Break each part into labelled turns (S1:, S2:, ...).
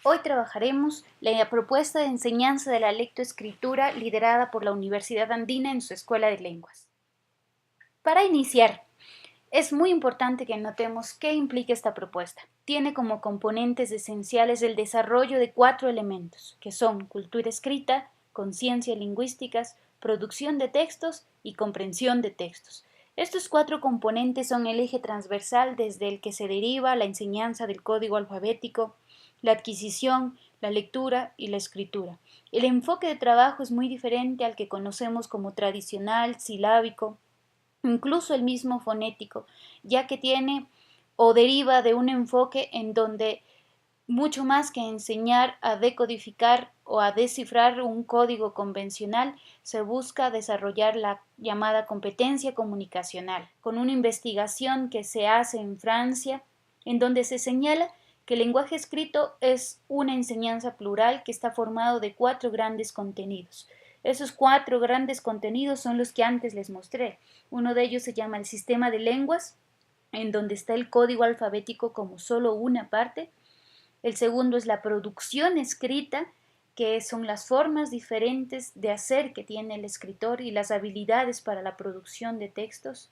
S1: Hoy trabajaremos la propuesta de enseñanza de la lectoescritura liderada por la Universidad Andina en su Escuela de Lenguas. Para iniciar, es muy importante que notemos qué implica esta propuesta. Tiene como componentes esenciales el desarrollo de 4 elementos, que son cultura escrita, conciencia lingüísticas, producción de textos y comprensión de textos. Estos 4 componentes son el eje transversal desde el que se deriva la enseñanza del código alfabético, la adquisición, la lectura y la escritura. El enfoque de trabajo es muy diferente al que conocemos como tradicional, silábico, incluso el mismo fonético, ya que tiene o deriva de un enfoque en donde mucho más que enseñar a decodificar o a descifrar un código convencional, se busca desarrollar la llamada competencia comunicacional, con una investigación que se hace en Francia, en donde se señala que el lenguaje escrito es una enseñanza plural que está formado de 4 grandes contenidos. Esos 4 grandes contenidos son los que antes les mostré. Uno de ellos se llama el sistema de lenguas, en donde está el código alfabético como solo una parte. El segundo es la producción escrita, que son las formas diferentes de hacer que tiene el escritor y las habilidades para la producción de textos.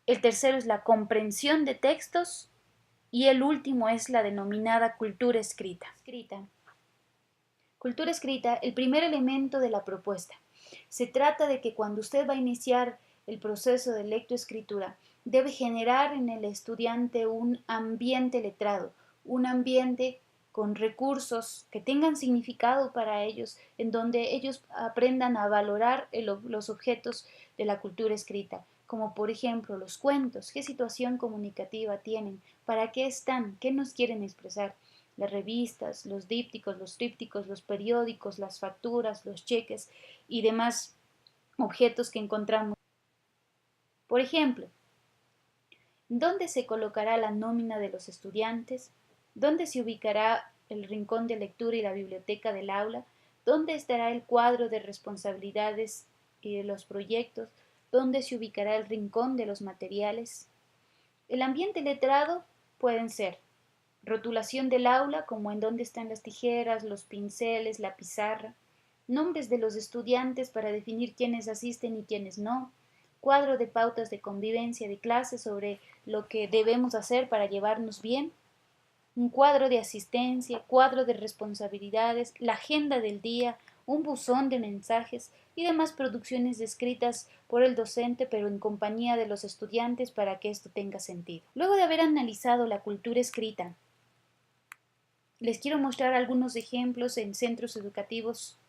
S1: El tercero es la comprensión de textos y el último es la denominada cultura escrita. Cultura escrita, el primer elemento de la propuesta. Se trata de que cuando usted va a iniciar el proceso de lectoescritura, debe generar en el estudiante un ambiente letrado, un ambiente con recursos que tengan significado para ellos, en donde ellos aprendan a valorar los objetos de la cultura escrita, como por ejemplo los cuentos, qué situación comunicativa tienen, para qué están, qué nos quieren expresar, las revistas, los dípticos, los trípticos, los periódicos, las facturas, los cheques y demás objetos que encontramos. Por ejemplo, ¿dónde se colocará la nómina de los estudiantes? ¿Dónde se ubicará el rincón de lectura y la biblioteca del aula? ¿Dónde estará el cuadro de responsabilidades y de los proyectos? ¿Dónde se ubicará el rincón de los materiales? El ambiente letrado pueden ser rotulación del aula, como en dónde están las tijeras, los pinceles, la pizarra, nombres de los estudiantes para definir quiénes asisten y quiénes no, cuadro de pautas de convivencia de clase sobre lo que debemos hacer para llevarnos bien, un cuadro de asistencia, cuadro de responsabilidades, la agenda del día, un buzón de mensajes y demás producciones escritas por el docente pero en compañía de los estudiantes para que esto tenga sentido. Luego de haber analizado la cultura escrita, les quiero mostrar algunos ejemplos en centros educativos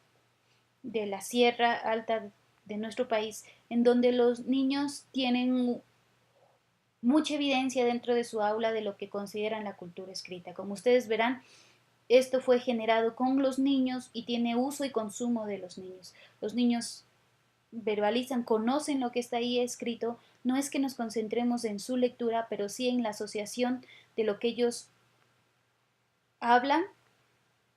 S1: de la Sierra Alta de nuestro país, en donde los niños tienen mucha evidencia dentro de su aula de lo que consideran la cultura escrita. Como ustedes verán, esto fue generado con los niños y tiene uso y consumo de los niños. Los niños verbalizan, conocen lo que está ahí escrito. No es que nos concentremos en su lectura, pero sí en la asociación de lo que ellos hablan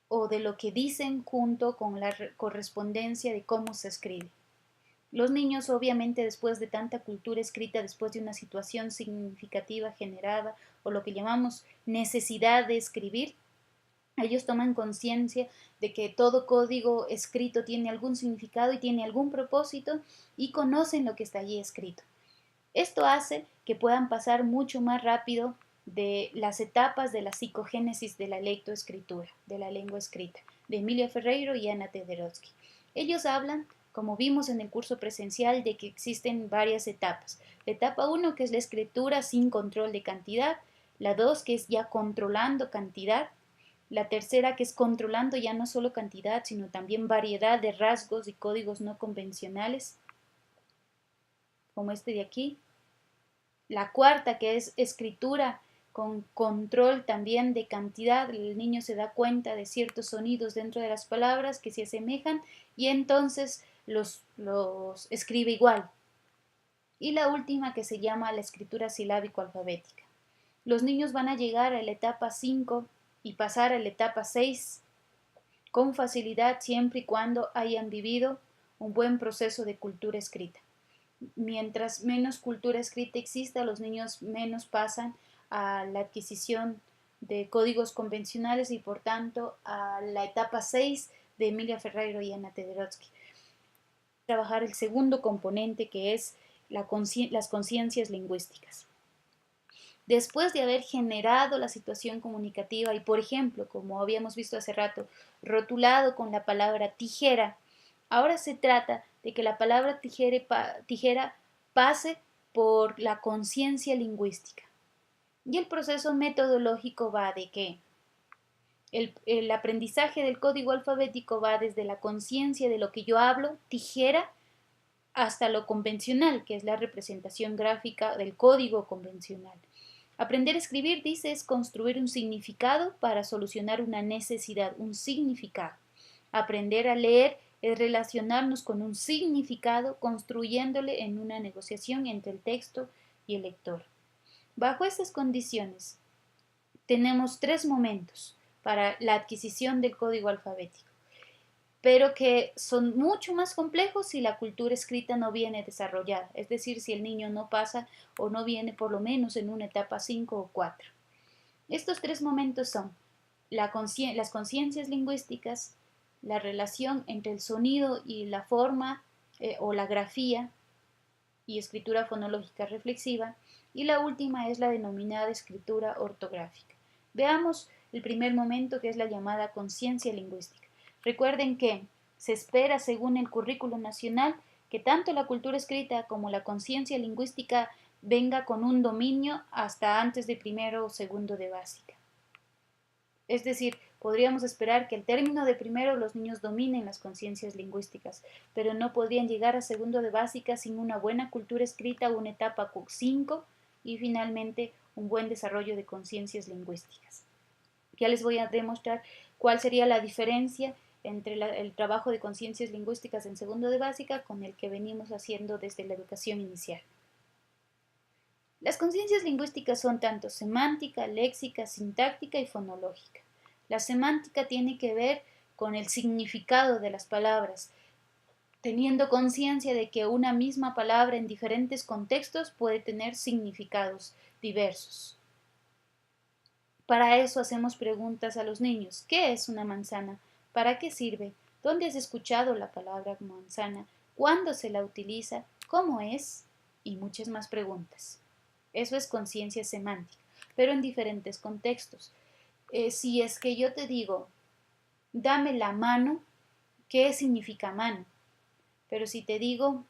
S1: o de lo que dicen junto con la correspondencia de cómo se escribe. Los niños, obviamente, después de tanta cultura escrita, después de una situación significativa generada o lo que llamamos necesidad de escribir, ellos toman conciencia de que todo código escrito tiene algún significado y tiene algún propósito y conocen lo que está allí escrito. Esto hace que puedan pasar mucho más rápido de las etapas de la psicogénesis de la lectoescritura, de la lengua escrita, de Emilia Ferreiro y Ana Tederotsky. Ellos hablan, como vimos en el curso presencial, de que existen varias etapas. La etapa 1, que es la escritura sin control de cantidad, la 2, que es ya controlando cantidad, la tercera, que es controlando ya no solo cantidad, sino también variedad de rasgos y códigos no convencionales, como este de aquí. La cuarta, que es escritura con control también de cantidad, el niño se da cuenta de ciertos sonidos dentro de las palabras que se asemejan y entonces los escribe igual. Y la última, que se llama la escritura silábico-alfabética. Los niños van a llegar a la etapa 5 y pasar a la etapa 6 con facilidad siempre y cuando hayan vivido un buen proceso de cultura escrita. Mientras menos cultura escrita exista, los niños menos pasan a la adquisición de códigos convencionales y por tanto a la etapa 6 de Emilia Ferreiro y Anna Tederotsky. Trabajar el segundo componente que es las conciencias lingüísticas. Después de haber generado la situación comunicativa y, por ejemplo, como habíamos visto hace rato, rotulado con la palabra tijera, ahora se trata de que la palabra tijera pase por la conciencia lingüística. Y el proceso metodológico va de que el aprendizaje del código alfabético va desde la conciencia de lo que yo hablo, tijera, hasta lo convencional, que es la representación gráfica del código convencional. Aprender a escribir, dice, es construir un significado para solucionar una necesidad, un significado. Aprender a leer es relacionarnos con un significado, construyéndole en una negociación entre el texto y el lector. Bajo estas condiciones, tenemos 3 momentos para la adquisición del código alfabético, pero que son mucho más complejos si la cultura escrita no viene desarrollada, es decir, si el niño no pasa o no viene por lo menos en una etapa 5 o 4. Estos 3 momentos son las conciencias lingüísticas, la relación entre el sonido y la forma o la grafía y escritura fonológica reflexiva, y la última es la denominada escritura ortográfica. Veamos el primer momento, que es la llamada conciencia lingüística. Recuerden que se espera, según el currículo nacional, que tanto la cultura escrita como la conciencia lingüística venga con un dominio hasta antes de primero o segundo de básica. Es decir, podríamos esperar que al término de primero los niños dominen las conciencias lingüísticas, pero no podrían llegar a segundo de básica sin una buena cultura escrita o una etapa 5 y finalmente un buen desarrollo de conciencias lingüísticas. Ya les voy a demostrar cuál sería la diferencia entre el trabajo de conciencias lingüísticas en segundo de básica con el que venimos haciendo desde la educación inicial. Las conciencias lingüísticas son tanto semántica, léxica, sintáctica y fonológica. La semántica tiene que ver con el significado de las palabras, teniendo conciencia de que una misma palabra en diferentes contextos puede tener significados diversos. Para eso hacemos preguntas a los niños. ¿Qué es una manzana? ¿Para qué sirve? ¿Dónde has escuchado la palabra manzana? ¿Cuándo se la utiliza? ¿Cómo es? Y muchas más preguntas. Eso es conciencia semántica, pero en diferentes contextos. Si es que yo te digo, dame la mano, ¿qué significa mano? Pero si te digo,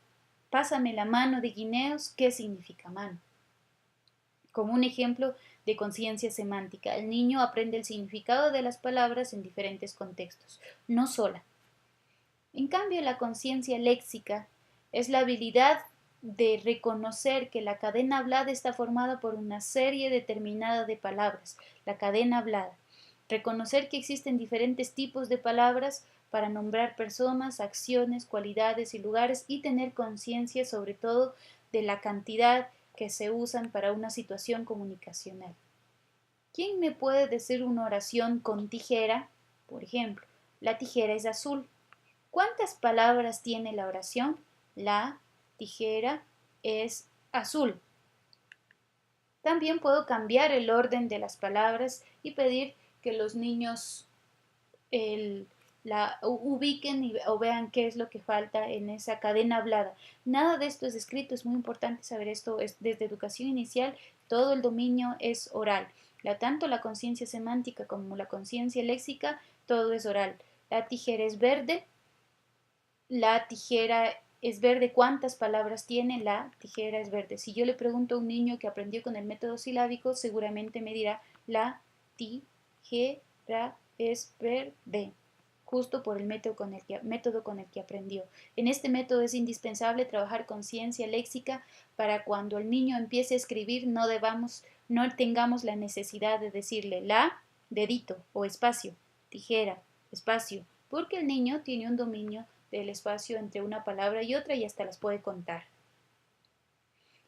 S1: pásame la mano de guineos, ¿qué significa mano? Como un ejemplo de conciencia semántica, el niño aprende el significado de las palabras en diferentes contextos, no sola. En cambio, la conciencia léxica es la habilidad de reconocer que la cadena hablada está formada por una serie determinada de palabras, la cadena hablada. Reconocer que existen diferentes tipos de palabras para nombrar personas, acciones, cualidades y lugares, y tener conciencia sobre todo de la cantidad que se usan para una situación comunicacional. ¿Quién me puede decir una oración con tijera? Por ejemplo, la tijera es azul. ¿Cuántas palabras tiene la oración? La tijera es azul. También puedo cambiar el orden de las palabras y pedir que los niños la ubiquen o vean qué es lo que falta en esa cadena hablada. Nada de esto es escrito, es muy importante saber esto. Desde educación inicial, todo el dominio es oral. Tanto la conciencia semántica como la conciencia léxica, todo es oral. La tijera es verde. La tijera es verde. ¿Cuántas palabras tiene? La tijera es verde. Si yo le pregunto a un niño que aprendió con el método silábico, seguramente me dirá la tijera es verde, justo por el método con el que aprendió. En este método es indispensable trabajar conciencia léxica para cuando el niño empiece a escribir no tengamos la necesidad de decirle la, dedito o espacio, tijera, espacio, porque el niño tiene un dominio del espacio entre una palabra y otra y hasta las puede contar.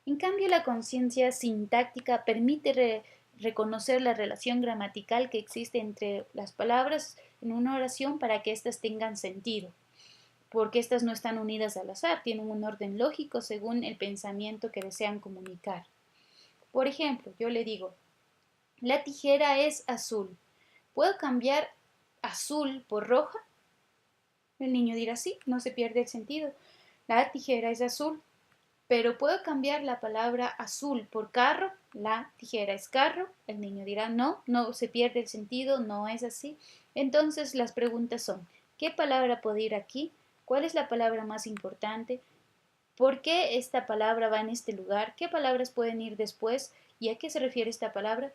S1: En cambio, la conciencia sintáctica permite reconocer la relación gramatical que existe entre las palabras en una oración para que éstas tengan sentido, porque éstas no están unidas al azar, tienen un orden lógico según el pensamiento que desean comunicar. Por ejemplo, yo le digo, La tijera es azul. ¿Puedo cambiar azul por roja? El niño dirá sí, no se pierde el sentido. La tijera es azul. Pero ¿puedo cambiar la palabra azul por carro? La tijera es carro. El niño dirá no, no se pierde el sentido, no es así. Entonces las preguntas son, ¿qué palabra puede ir aquí? ¿Cuál es la palabra más importante? ¿Por qué esta palabra va en este lugar? ¿Qué palabras pueden ir después? ¿Y a qué se refiere esta palabra?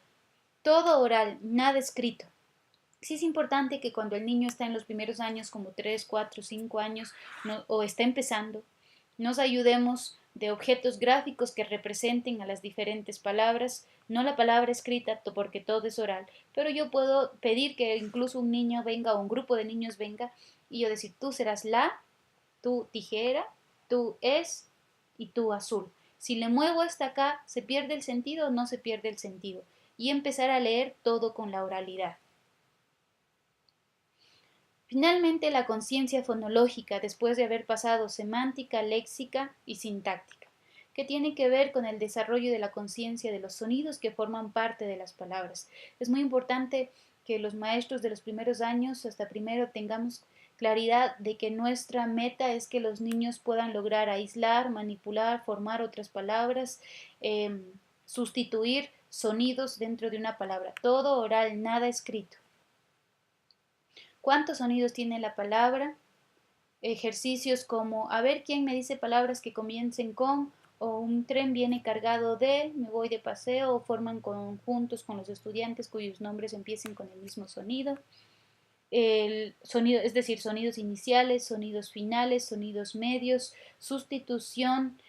S1: Todo oral, nada escrito. Sí es importante que cuando el niño está en los primeros años, como 3, 4, 5 años, o está empezando, nos ayudemos de objetos gráficos que representen a las diferentes palabras, no la palabra escrita porque todo es oral, pero yo puedo pedir que incluso un niño venga o un grupo de niños venga y yo decir, tú serás la, tú tijera, tú es y tú azul. Si le muevo hasta acá, ¿se pierde el sentido o no se pierde el sentido? Y empezar a leer todo con la oralidad. Finalmente, la conciencia fonológica, después de haber pasado semántica, léxica y sintáctica, que tiene que ver con el desarrollo de la conciencia de los sonidos que forman parte de las palabras. Es muy importante que los maestros de los primeros años, hasta primero, tengamos claridad de que nuestra meta es que los niños puedan lograr aislar, manipular, formar otras palabras, sustituir sonidos dentro de una palabra. Todo oral, nada escrito. ¿Cuántos sonidos tiene la palabra? Ejercicios como a ver quién me dice palabras que comiencen con o un tren viene cargado de, me voy de paseo o forman conjuntos con los estudiantes cuyos nombres empiecen con el mismo sonido. El sonido, es decir, sonidos iniciales, sonidos finales, sonidos medios, sustitución.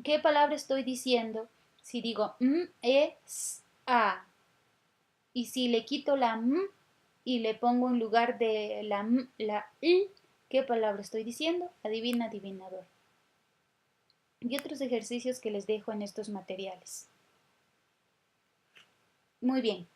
S1: ¿Qué palabra estoy diciendo? Si digo es a y si le quito la y le pongo en lugar de la la i, ¿qué palabra estoy diciendo? Adivina, adivinador. Y otros ejercicios que les dejo en estos materiales. Muy bien.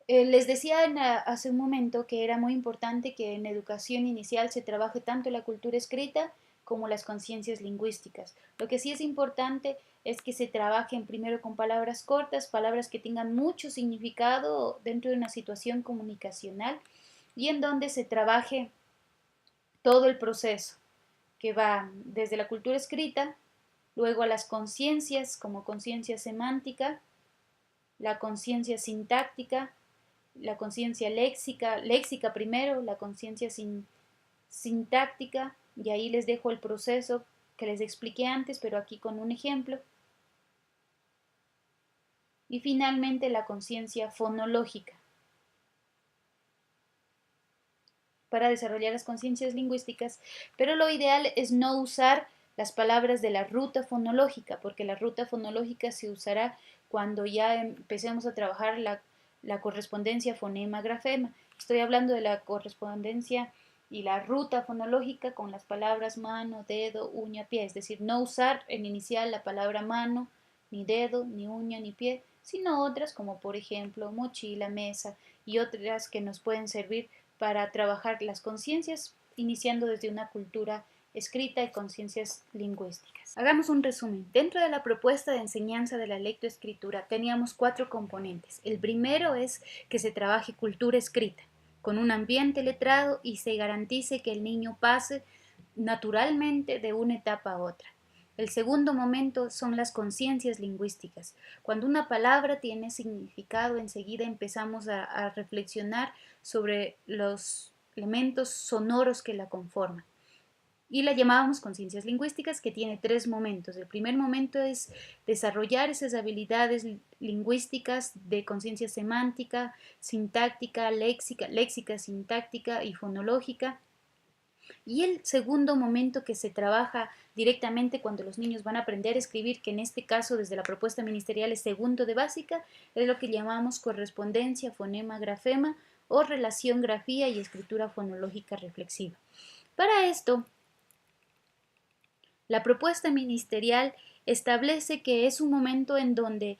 S1: Les decía hace un momento que era muy importante que en educación inicial se trabaje tanto la cultura escrita como las conciencias lingüísticas. Lo que sí es importante es que se trabajen primero con palabras cortas, palabras que tengan mucho significado dentro de una situación comunicacional y en donde se trabaje todo el proceso que va desde la cultura escrita, luego a las conciencias como conciencia semántica, la conciencia sintáctica, la conciencia léxica, léxica primero, la conciencia sintáctica, y ahí les dejo el proceso que les expliqué antes, pero aquí con un ejemplo. Y finalmente la conciencia fonológica. Para desarrollar las conciencias lingüísticas, pero lo ideal es no usar las palabras de la ruta fonológica, porque la ruta fonológica se usará cuando ya empecemos a trabajar la correspondencia fonema-grafema. Estoy hablando de la correspondencia y la ruta fonológica con las palabras mano, dedo, uña, pie, es decir, no usar en inicial la palabra mano, ni dedo, ni uña, ni pie, sino otras como por ejemplo mochila, mesa y otras que nos pueden servir para trabajar las conciencias, iniciando desde una cultura escrita y conciencias lingüísticas. Hagamos un resumen. Dentro de la propuesta de enseñanza de la lectoescritura teníamos 4 componentes. El primero es que se trabaje cultura escrita con un ambiente letrado y se garantice que el niño pase naturalmente de una etapa a otra. El segundo momento son las conciencias lingüísticas. Cuando una palabra tiene significado, enseguida empezamos a reflexionar sobre los elementos sonoros que la conforman. Y la llamábamos conciencias lingüísticas, que tiene 3 momentos. El primer momento es desarrollar esas habilidades lingüísticas de conciencia semántica, sintáctica, léxica, sintáctica y fonológica. Y el segundo momento que se trabaja directamente cuando los niños van a aprender a escribir, que en este caso desde la propuesta ministerial es segundo de básica, es lo que llamamos correspondencia, fonema, grafema o relación grafía y escritura fonológica reflexiva. Para esto, la propuesta ministerial establece que es un momento en donde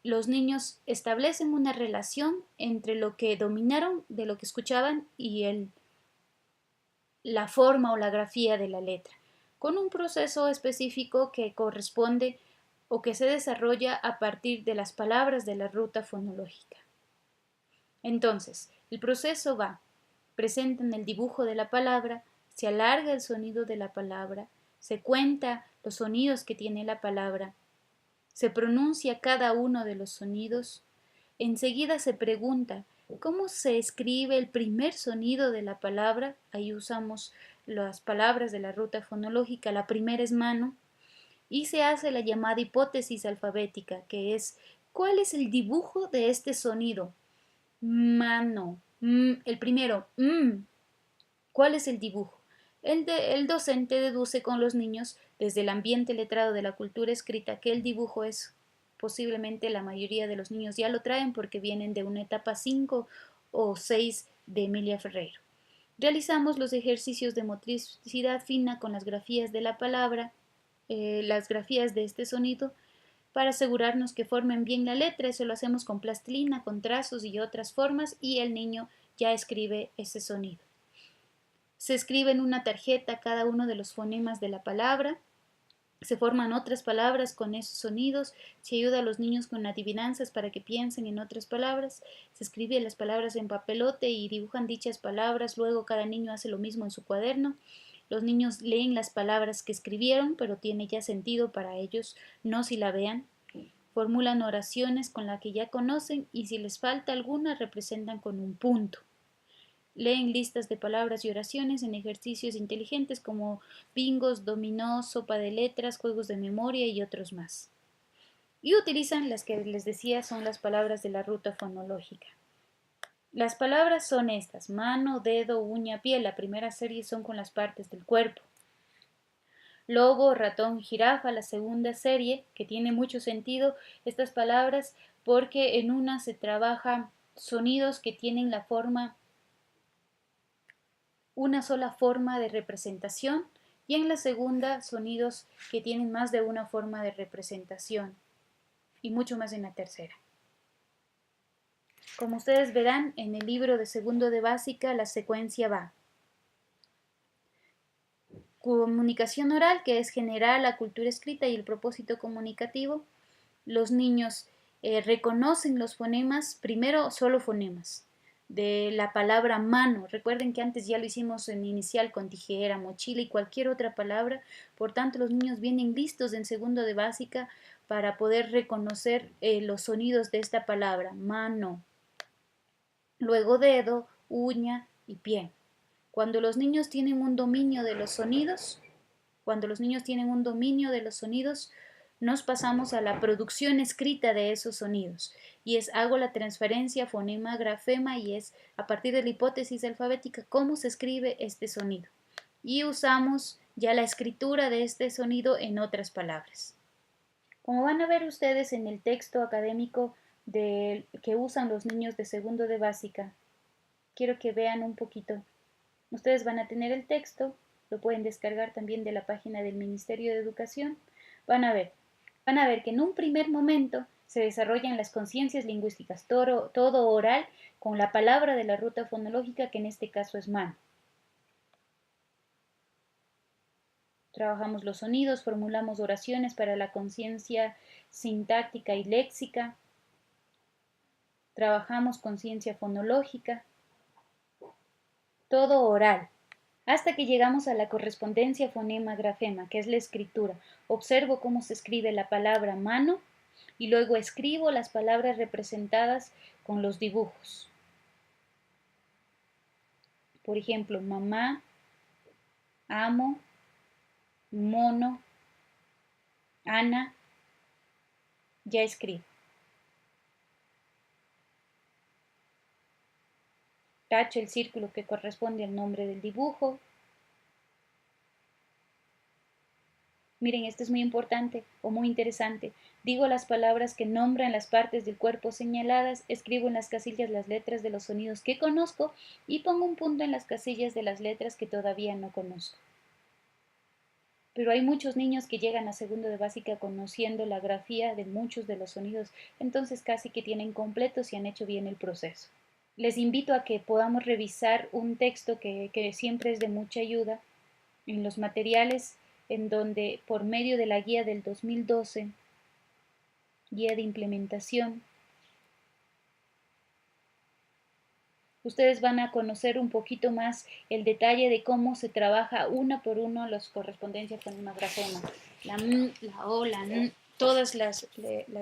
S1: los niños establecen una relación entre lo que dominaron de lo que escuchaban y la forma o la grafía de la letra, con un proceso específico que corresponde o que se desarrolla a partir de las palabras de la ruta fonológica. Entonces, el proceso va, presentan el dibujo de la palabra, se alarga el sonido de la palabra, se cuenta los sonidos que tiene la palabra, se pronuncia cada uno de los sonidos, enseguida se pregunta cómo se escribe el primer sonido de la palabra, ahí usamos las palabras de la ruta fonológica, la primera es mano, y se hace la llamada hipótesis alfabética, que es ¿cuál es el dibujo de este sonido? Mano. El primero, ¿cuál es el dibujo? El docente deduce con los niños, desde el ambiente letrado de la cultura escrita, que el dibujo es posiblemente la mayoría de los niños ya lo traen porque vienen de una etapa 5 o 6 de Emilia Ferreiro. Realizamos los ejercicios de motricidad fina con las grafías de la palabra, las grafías de este sonido, para asegurarnos que formen bien la letra. Eso lo hacemos con plastilina, con trazos y otras formas, y el niño ya escribe ese sonido. Se escribe en una tarjeta cada uno de los fonemas de la palabra, se forman otras palabras con esos sonidos, se ayuda a los niños con adivinanzas para que piensen en otras palabras, se escriben las palabras en papelote y dibujan dichas palabras, luego cada niño hace lo mismo en su cuaderno. Los niños leen las palabras que escribieron, pero tiene ya sentido para ellos, no si la vean. Formulan oraciones con la que ya conocen y si les falta alguna representan con un punto. Leen listas de palabras y oraciones en ejercicios inteligentes como bingos, dominó, sopa de letras, juegos de memoria y otros más. Y utilizan las que les decía son las palabras de la ruta fonológica. Las palabras son estas: mano, dedo, uña, pie. La primera serie son con las partes del cuerpo. Lobo, ratón, jirafa. La segunda serie, que tiene mucho sentido estas palabras porque en una se trabaja sonidos que tienen la forma, una sola forma de representación, y en la segunda sonidos que tienen más de una forma de representación y mucho más en la tercera. Como ustedes verán en el libro de segundo de básica, la secuencia va: comunicación oral, que es generar la cultura escrita y el propósito comunicativo. Los niños reconocen los fonemas, primero solo fonemas de la palabra mano. Recuerden que antes ya lo hicimos en inicial con tijera, mochila y cualquier otra palabra. Por tanto, los niños vienen listos en segundo de básica para poder reconocer los sonidos de esta palabra, mano. Luego dedo, uña y pie. Cuando los niños tienen un dominio de los sonidos, nos pasamos a la producción escrita de esos sonidos, y hago la transferencia fonema-grafema, y es a partir de la hipótesis alfabética cómo se escribe este sonido, y usamos ya la escritura de este sonido en otras palabras. Como van a ver ustedes en el texto académico que usan los niños de segundo de básica, quiero que vean un poquito. Ustedes van a tener el texto, lo pueden descargar también de la página del Ministerio de Educación. Van a ver que en un primer momento se desarrollan las conciencias lingüísticas, todo oral, con la palabra de la ruta fonológica, que en este caso es mano. Trabajamos los sonidos, formulamos oraciones para la conciencia sintáctica y léxica, trabajamos conciencia fonológica, todo oral, hasta que llegamos a la correspondencia fonema-grafema, que es la escritura. Observo cómo se escribe la palabra mano y luego escribo las palabras representadas con los dibujos. Por ejemplo, mamá, amo, mono, Ana, ya escribo. Tacho el círculo que corresponde al nombre del dibujo. Miren, esto es muy importante o muy interesante. Digo las palabras que nombran las partes del cuerpo señaladas, escribo en las casillas las letras de los sonidos que conozco y pongo un punto en las casillas de las letras que todavía no conozco. Pero hay muchos niños que llegan a segundo de básica conociendo la grafía de muchos de los sonidos, entonces casi que tienen completo si han hecho bien el proceso. Les invito a que podamos revisar un texto que siempre es de mucha ayuda en los materiales, en donde por medio de la guía del 2012 guía de implementación. Ustedes van a conocer un poquito más el detalle de cómo se trabaja una por uno las correspondencias con una grafema. La M, la O, la N, todas las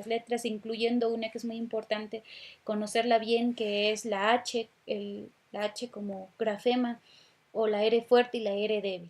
S1: letras, incluyendo una que es muy importante, conocerla bien, que es la H, la H como grafema, o la R fuerte y la R débil.